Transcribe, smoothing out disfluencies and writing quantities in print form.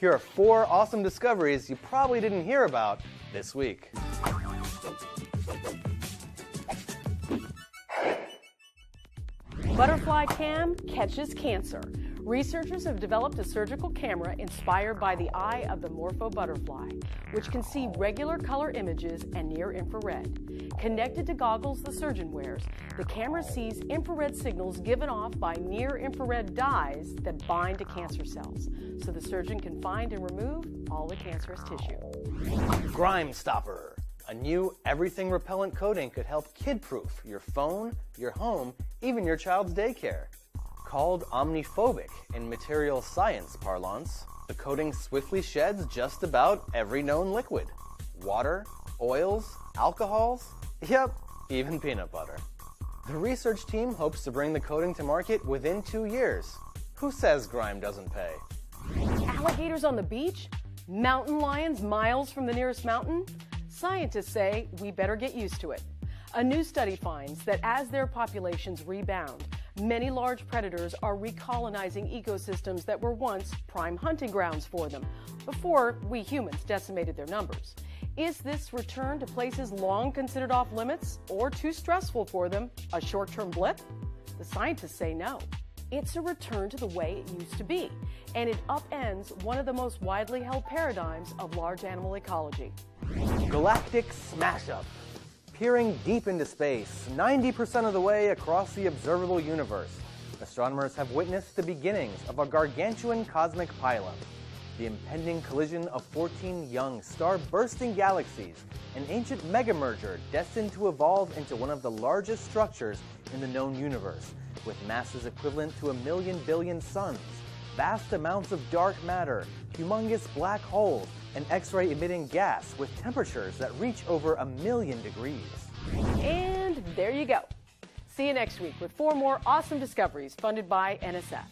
Here are 4 awesome discoveries you probably didn't hear about this week. Butterfly cam catches cancer. Researchers have developed a surgical camera inspired by the eye of the morpho butterfly, which can see regular color images and near infrared. Connected to goggles the surgeon wears, the camera sees infrared signals given off by near infrared dyes that bind to cancer cells, so the surgeon can find and remove all the cancerous tissue. Grime Stopper. A new everything repellent coating could help kid-proof your phone, your home, even your child's daycare. Called omniphobic in material science parlance, the coating swiftly sheds just about every known liquid. Water, oils, alcohols, yep, even peanut butter. The research team hopes to bring the coating to market within 2 years. Who says grime doesn't pay? Alligators on the beach? Mountain lions miles from the nearest mountain? Scientists say we better get used to it. A new study finds that as their populations rebound, many large predators are recolonizing ecosystems that were once prime hunting grounds for them, before we humans decimated their numbers. Is this return to places long considered off limits or too stressful for them a short-term blip? The scientists say no. It's a return to the way it used to be, and it upends one of the most widely held paradigms of large animal ecology. Galactic Smash-Up. Peering deep into space, 90% of the way across the observable universe, astronomers have witnessed the beginnings of a gargantuan cosmic pileup. The impending collision of 14 young star-bursting galaxies, an ancient mega-merger destined to evolve into one of the largest structures in the known universe, with masses equivalent to 1 million billion suns, vast amounts of dark matter, humongous black holes, and X-ray emitting gas with temperatures that reach over 1 million degrees. And there you go. See you next week with 4 more awesome discoveries funded by NSF.